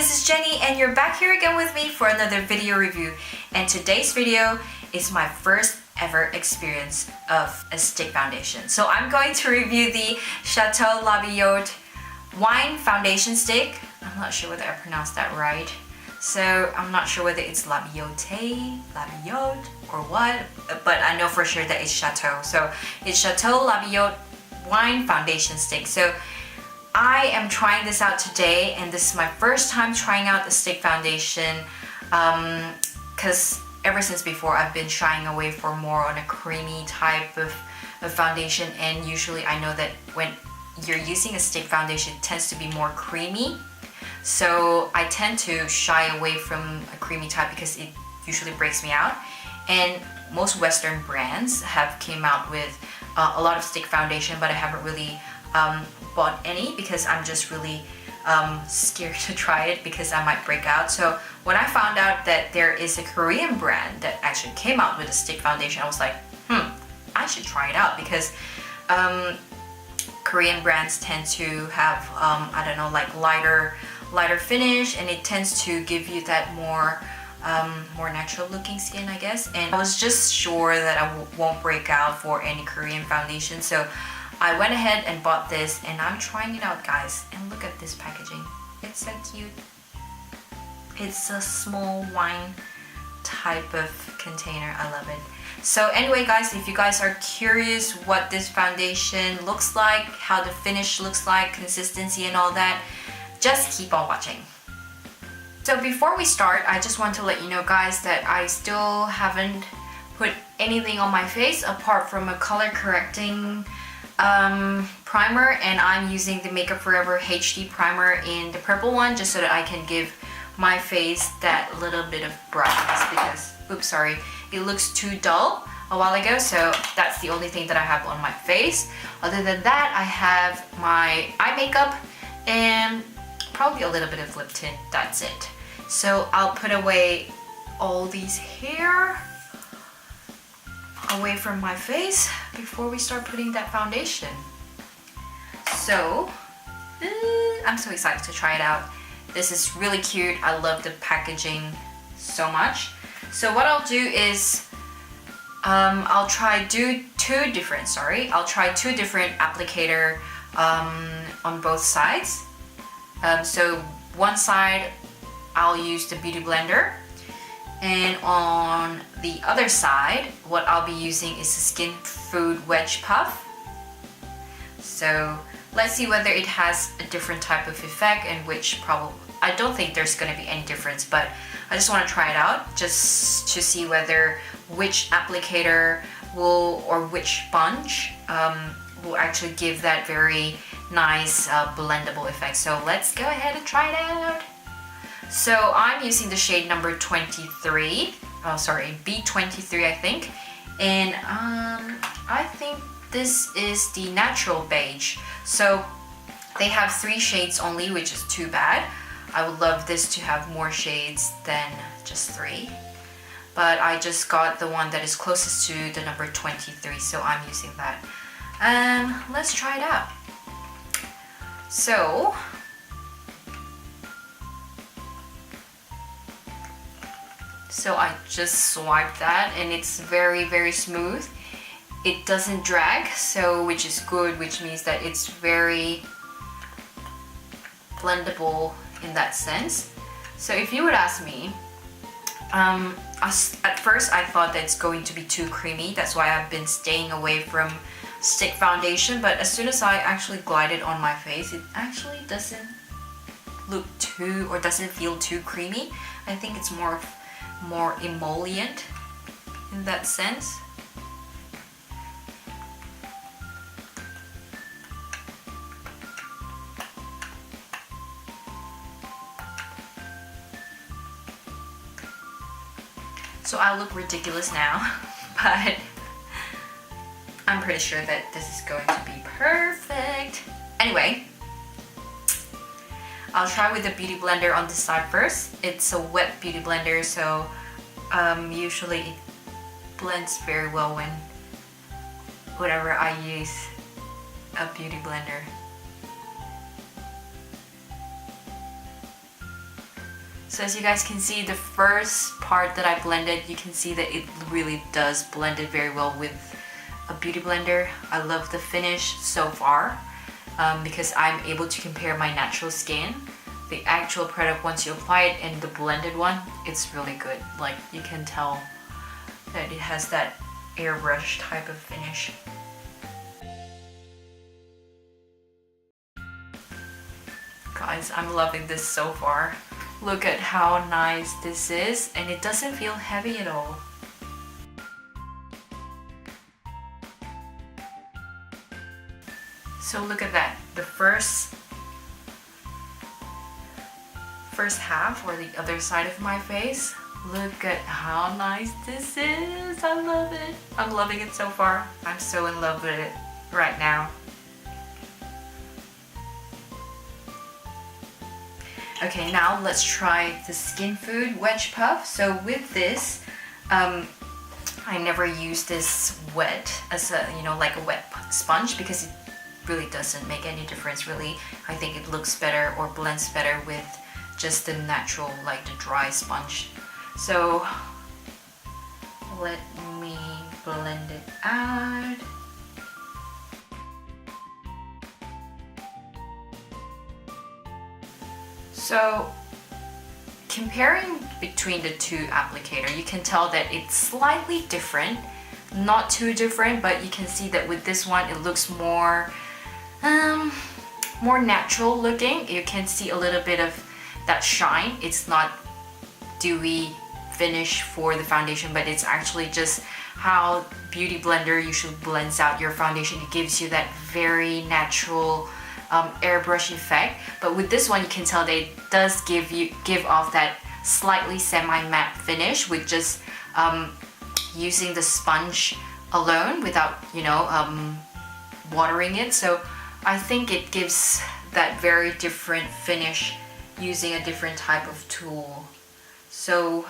this is Jenny and you're back here again with me for another video review. And today's video is my first ever experience of a stick foundation. So I'm going to review the Chateau Labiotte Wine Foundation Stick. I'm not sure whether I pronounced that right. So I'm not sure whether it's Labiotte, or what, but I know for sure that it's Chateau. So it's Chateau Labiotte Wine Foundation Stick. So I am trying this out today, and this is my first time trying out the stick foundation because ever since before I've been shying away for more on a creamy type of foundation, and usually I know that when you're using a stick foundation it tends to be more creamy, so I tend to shy away from a creamy type because it usually breaks me out. And most Western brands have came out with a lot of stick foundation, but I haven't really bought any because I'm just really scared to try it because I might break out. So when I found out that there is a Korean brand that actually came out with a stick foundation, I was like, I should try it out, because Korean brands tend to have I don't know, like lighter finish, and it tends to give you that more natural looking skin, I guess. And I was just sure that I won't break out for any Korean foundation, so I went ahead and bought this, and I'm trying it out, guys. And look at this packaging. It's so cute. It's a small wine type of container. I love it. So anyway, guys, if you guys are curious what this foundation looks like, how the finish looks like, consistency and all that, just keep on watching. So before we start, I just want to let you know, guys, that I still haven't put anything on my face apart from a color correcting primer, and I'm using the Makeup Forever HD primer in the purple one, just so that I can give my face that little bit of brightness, because, oops, sorry, it looks too dull a while ago. So that's the only thing that I have on my face. Other than that, I have my eye makeup and probably a little bit of lip tint. That's it. So I'll put away all these hair away from my face before we start putting that foundation. So I'm so excited to try it out. This is really cute. I love the packaging so much. So what I'll do is I'll try two different applicator on both sides. So one side I'll use the Beauty Blender, and on the other side, what I'll be using is the Skin Food Wedge Puff. So let's see whether it has a different type of effect, and which probably, I don't think there's going to be any difference, but I just want to try it out just to see whether which applicator will, or which sponge will actually give that very nice blendable effect. So let's go ahead and try it out. So I'm using the shade number 23, B23 I think, and I think this is the natural beige. So they have 3 shades only, which is too bad. I would love this to have more shades than just 3, but I just got the one that is closest to the number 23, so I'm using that. Let's try it out. So I just swipe that, and it's very, very smooth. It doesn't drag, so which is good, which means that it's very blendable in that sense. So if you would ask me, at first I thought that it's going to be too creamy. That's why I've been staying away from stick foundation. But as soon as I actually glide it on my face, it actually doesn't look too, or doesn't feel too creamy. I think it's more emollient in that sense. So I look ridiculous now, but I'm pretty sure that this is going to be perfect. Anyway, I'll try with the Beauty Blender on this side first. It's a wet Beauty Blender, so usually it blends very well whenever I use a Beauty Blender. So as you guys can see, the first part that I blended, you can see that it really does blend it very well with a beauty blender. I love the finish so far because I'm able to compare my natural skin, the actual product once you apply it, and the blended one. It's really good. Like, you can tell that it has that airbrush type of finish. Guys, I'm loving this so far. Look at how nice this is, and it doesn't feel heavy at all. So look at that, the first half, or the other side of my face. Look at how nice this is. I love it. I'm loving it so far. I'm so in love with it right now. Okay, now let's try the Skin Food Wedge Puff. So with this, I never use this wet as a, like a wet sponge, because it really doesn't make any difference really. I think it looks better or blends better with just the natural, like the dry sponge. So let me blend it out. So comparing between the two applicator, you can tell that it's slightly different, not too different, but you can see that with this one it looks more natural looking. You can see a little bit of that shine. It's not dewy finish for the foundation, but it's actually just how Beauty Blender usually blends out your foundation. It gives you that very natural airbrush effect, but with this one you can tell that it does give off that slightly semi-matte finish with just using the sponge alone without watering it. So I think it gives that very different finish using a different type of tool. So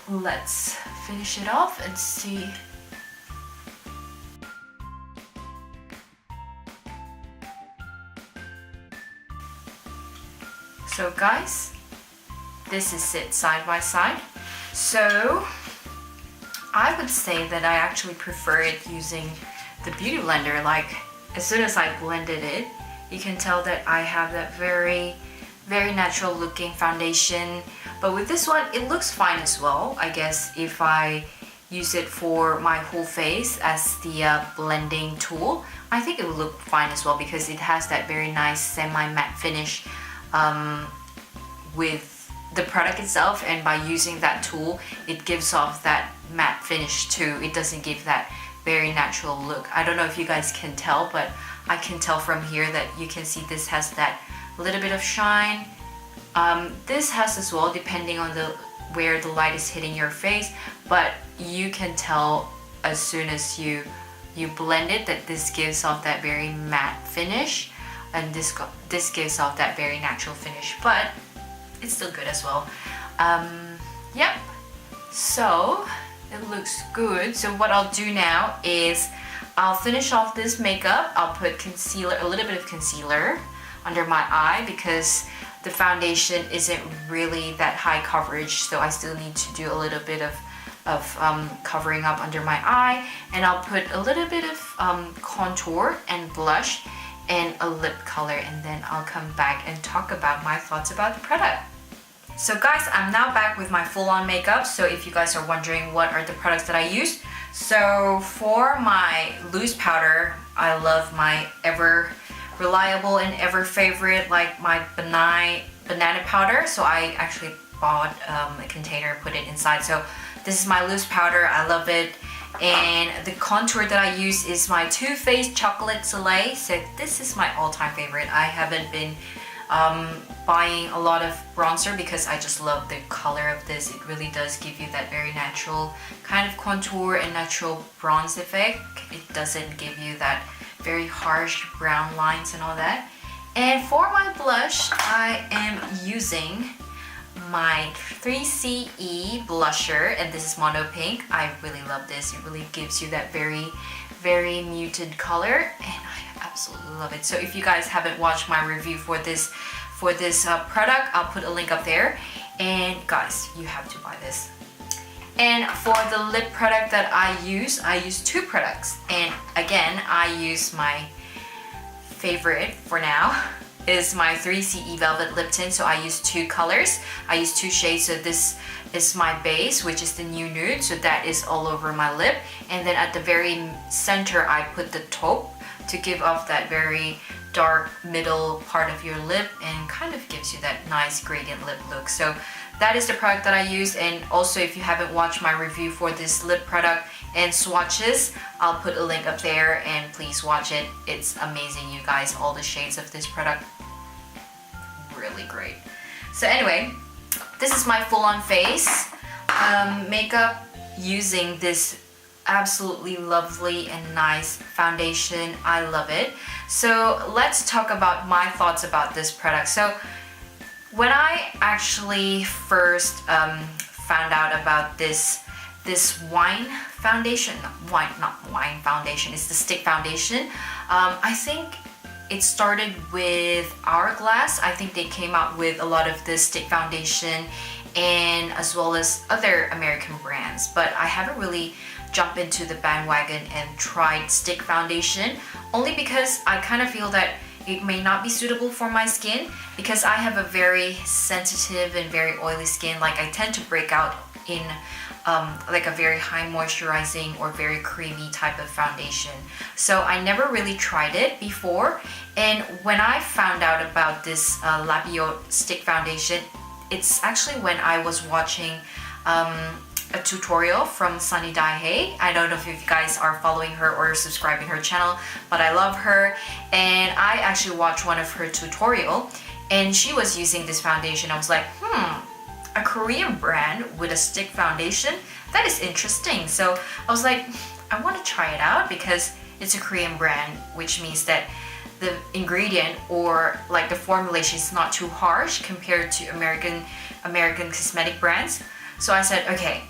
let's finish it off and see. So guys, this is it side by side. So I would say that I actually prefer it using the Beauty Blender. Like, as soon as I blended it, you can tell that I have that very natural looking foundation. But with this one, it looks fine as well. I guess if I use it for my whole face as the blending tool, I think it will look fine as well, because it has that very nice semi-matte finish with the product itself, and by using that tool it gives off that matte finish too. It doesn't give that very natural look. I don't know if you guys can tell, but I can tell from here that you can see this has that little bit of shine. This has as well, depending on where the light is hitting your face, but you can tell as soon as you blend it that this gives off that very matte finish, and this gives off that very natural finish, but it's still good as well. Yep, so it looks good. So what I'll do now is I'll finish off this makeup. I'll put concealer, a little bit of concealer under my eye, because the foundation isn't really that high coverage, so I still need to do a little bit of covering up under my eye. And I'll put a little bit of contour and blush and a lip color, and then I'll come back and talk about my thoughts about the product. So guys, I'm now back with my full-on makeup. So if you guys are wondering what are the products that I use, so for my loose powder, I love my ever reliable and ever favorite, like my banana powder. So I actually bought a container, put it inside. So this is my loose powder. I love it. And the contour that I use is my Too Faced Chocolate Soleil. So this is my all-time favorite. I haven't been buying a lot of bronzer because I just love the color of this. It really does give you that very natural kind of contour and natural bronze effect. It doesn't give you that very harsh brown lines and all that. And for my blush, I am using my 3CE blusher, and this is Mono Pink. I really love this. It really gives you that very muted color, and I absolutely love it. So if you guys haven't watched my review for this product, I'll put a link up there. And guys, you have to buy this. And for the lip product that I use 2 products. And again, I use my favorite for now is my 3CE Velvet Lip Tint. So I use 2 colors. I use 2 shades. So this is my base, which is the New Nude. So that is all over my lip. And then at the very center, I put the taupe to give off that very dark middle part of your lip and kind of gives you that nice gradient lip look. So that is the product that I use. And also, if you haven't watched my review for this lip product and swatches, I'll put a link up there and please watch it. It's amazing, you guys. All the shades of this product, really great. So anyway, this is my full-on face makeup using this absolutely lovely and nice foundation. I love it. So let's talk about my thoughts about this product. So when I actually first found out about this wine foundation, not wine foundation, it's the stick foundation. I think it started with Hourglass. I think they came out with a lot of this stick foundation and as well as other American brands, but I haven't really jumped into the bandwagon and tried stick foundation, only because I kind of feel that it may not be suitable for my skin because I have a very sensitive and very oily skin. Like I tend to break out in like a very high moisturizing or very creamy type of foundation. So I never really tried it before, and when I found out about this Labiotte stick foundation, it's actually when I was watching a tutorial from Sunny Daihe. I don't know if you guys are following her or subscribing her channel, but I love her, and I actually watched one of her tutorial and she was using this foundation. I was like, a Korean brand with a stick foundation? That is interesting. So I was like, I want to try it out because it's a Korean brand, which means that the ingredient or like the formulation is not too harsh compared to American cosmetic brands. So I said, okay,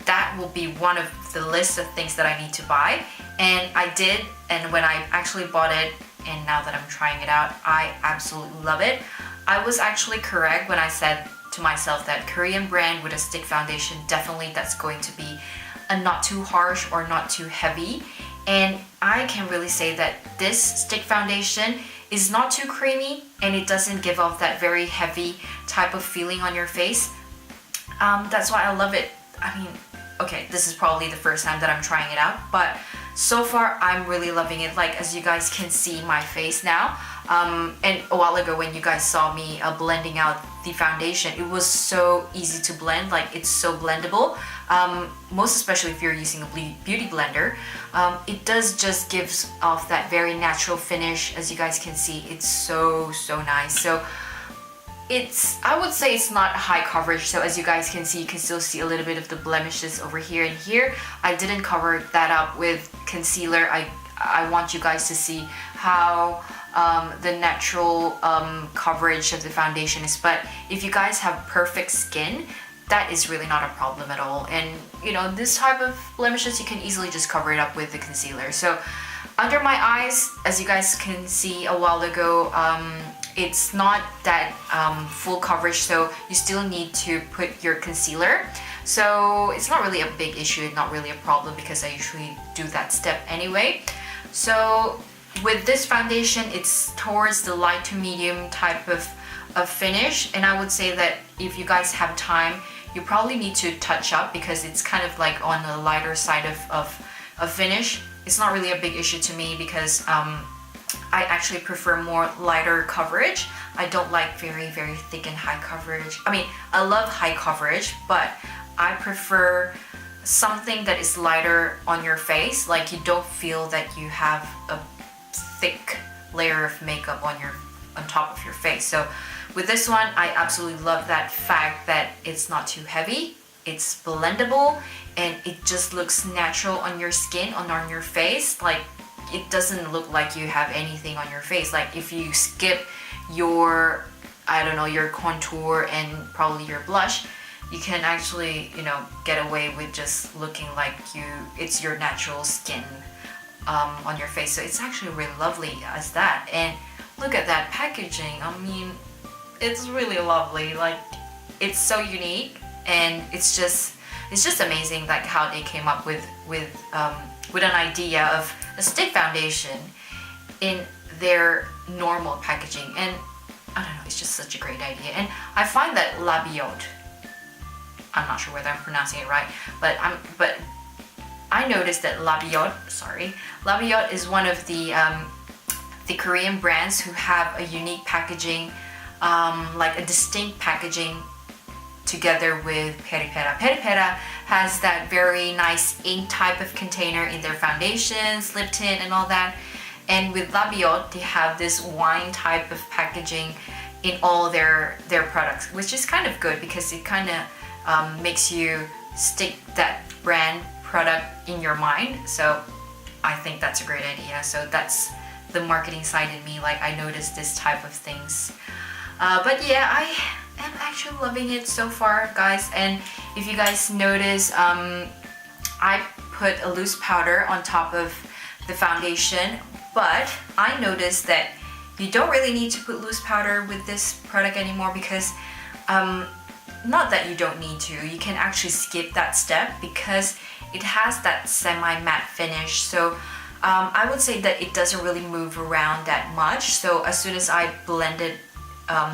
that will be one of the list of things that I need to buy. And I did, and when I actually bought it, and now that I'm trying it out, I absolutely love it. I was actually correct when I said to myself that Korean brand with a stick foundation, definitely that's going to be a not too harsh or not too heavy. And I can really say that this stick foundation is not too creamy and it doesn't give off that very heavy type of feeling on your face. That's why I love it. I mean, okay, this is probably the first time that I'm trying it out, but so far I'm really loving it. Like, as you guys can see my face now, and a while ago when you guys saw me blending out the foundation, it was so easy to blend. Like, it's so blendable, most especially if you're using a beauty blender. It does just gives off that very natural finish. As you guys can see, it's so nice. So I would say it's not high coverage. So as you guys can see, you can still see a little bit of the blemishes over here and here. I didn't cover that up with concealer. I want you guys to see how the natural coverage of the foundation is. But if you guys have perfect skin, that is really not a problem at all. And you know, this type of blemishes, you can easily just cover it up with the concealer. So under my eyes, as you guys can see a while ago, it's not that full coverage, so you still need to put your concealer. So it's not really a big issue, not really a problem, because I usually do that step anyway. So with this foundation, it's towards the light to medium type of finish, and I would say that if you guys have time, you probably need to touch up because it's kind of like on the lighter side of finish. It's not really a big issue to me because I actually prefer more lighter coverage. I don't like very thick and high coverage. I mean, I love high coverage, but I prefer something that is lighter on your face. Like, you don't feel that you have a thick layer of makeup on top of your face. So with this one, I absolutely love that fact that it's not too heavy, it's blendable, and it just looks natural on your skin, on your face. Like, it doesn't look like you have anything on your face. Like, if you skip your, I don't know, your contour and probably your blush, you can actually, you know, get away with just looking like it's your natural skin on your face. So it's actually really lovely as that. And look at that packaging. I mean, it's really lovely. Like, it's so unique, and it's just amazing, like how they came up with an idea of a stick foundation in their normal packaging. And I don't know, it's just such a great idea. And I find that Labiotte, I'm not sure whether I'm pronouncing it right, but I noticed that Labiotte is one of the Korean brands who have a unique packaging, like a distinct packaging together with Peripera. Peripera has that very nice ink type of container in their foundations, lip tint and all that. And with Labiotte, they have this wine type of packaging in all their products, which is kind of good because it kind of makes you stick that brand product in your mind. So I think that's a great idea. So that's the marketing side in me, like I noticed this type of things. But yeah, I am actually loving it so far, guys. And if you guys notice, I put a loose powder on top of the foundation, but I noticed that you don't really need to put loose powder with this product anymore because not that you don't need to, you can actually skip that step because it has that semi-matte finish. So I would say that it doesn't really move around that much. So as soon as I blended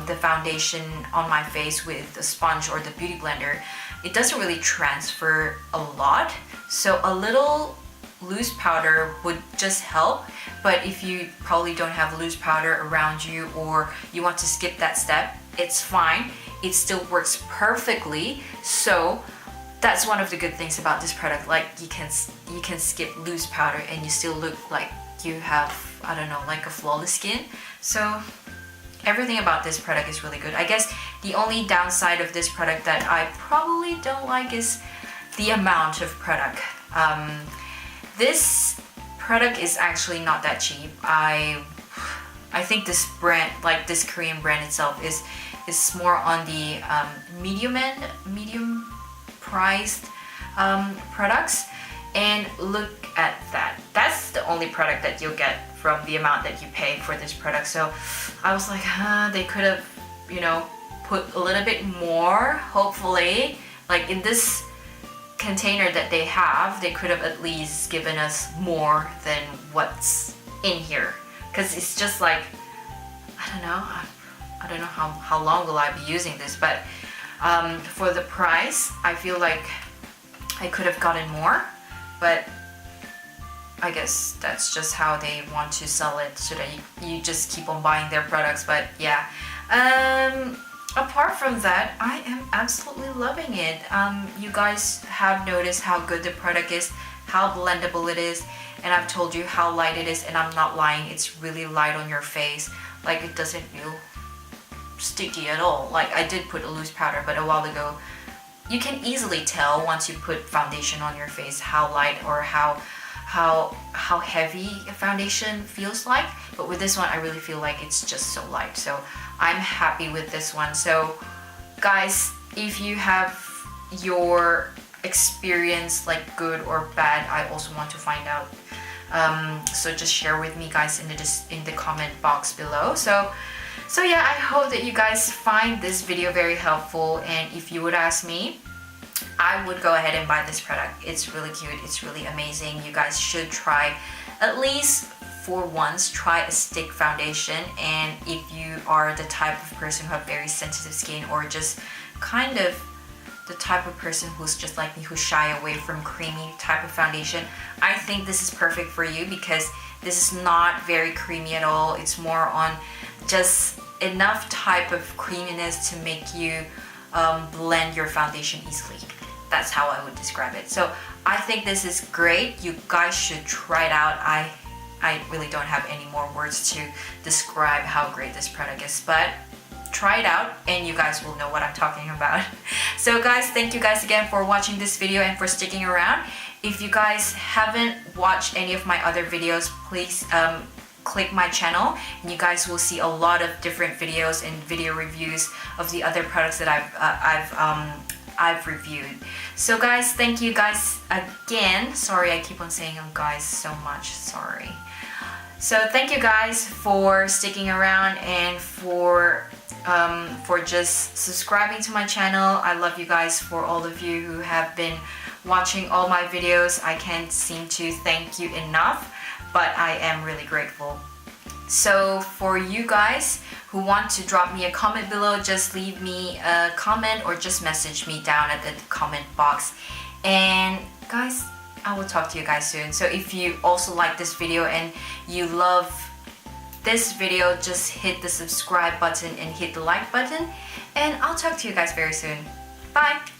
the foundation on my face with the sponge or the beauty blender, it doesn't really transfer a lot. So a little loose powder would just help. But if you probably don't have loose powder around you or you want to skip that step, it's fine. It still works perfectly. So that's one of the good things about this product. Like you can skip loose powder and you still look like you have, I don't know, like a flawless skin. So everything about this product is really good. I guess the only downside of this product that I probably don't like is the amount of product. This product is actually not that cheap. I think this brand, like this Korean brand itself, is more on the medium priced products. And look at that. That's the only product that you'll get from the amount that you pay for this product. So I was like, they could have, you know, put a little bit more, hopefully. Like in this container that they have, they could have at least given us more than what's in here. Because it's just like, I don't know how long will I be using this, but for the price, I feel like I could have gotten more, but I guess that's just how they want to sell it, so that you just keep on buying their products. But yeah, apart from that, I am absolutely loving it. You guys have noticed how good the product is, how blendable it is, and I've told you how light it is, and I'm not lying, it's really light on your face. Like it doesn't feel sticky at all. Like I did put a loose powder, but a while ago, you can easily tell once you put foundation on your face how light or how heavy a foundation feels like. But with this one, I really feel like it's just so light. So I'm happy with this one. So guys, if you have your experience like good or bad, I also want to find out. So just share with me, guys, in the comment box below. So yeah, I hope that you guys find this video very helpful, and if you would ask me, I would go ahead and buy this product. It's really cute, it's really amazing. You guys should try, at least for once, try a stick foundation. And if you are the type of person who have very sensitive skin, or just kind of the type of person who's just like me, who shy away from creamy type of foundation, I think this is perfect for you, because this is not very creamy at all. It's more on just enough type of creaminess to make you blend your foundation easily. That's how I would describe it. So I think this is great. You guys should try it out. I really don't have any more words to describe how great this product is, but try it out and you guys will know what I'm talking about. So guys, thank you guys again for watching this video and for sticking around. If you guys haven't watched any of my other videos, please click my channel and you guys will see a lot of different videos and video reviews of the other products that I've I've reviewed. So guys, thank you guys again. Sorry, I keep on saying guys so much, sorry. So thank you guys for sticking around and for just subscribing to my channel. I love you guys. For all of you who have been watching all my videos, I can't seem to thank you enough, but I am really grateful. So for you guys who want to drop me a comment below, just leave me a comment or just message me down at the comment box. And guys, I will talk to you guys soon. So if you also like this video and you love this video, just hit the subscribe button and hit the like button, and I'll talk to you guys very soon. Bye!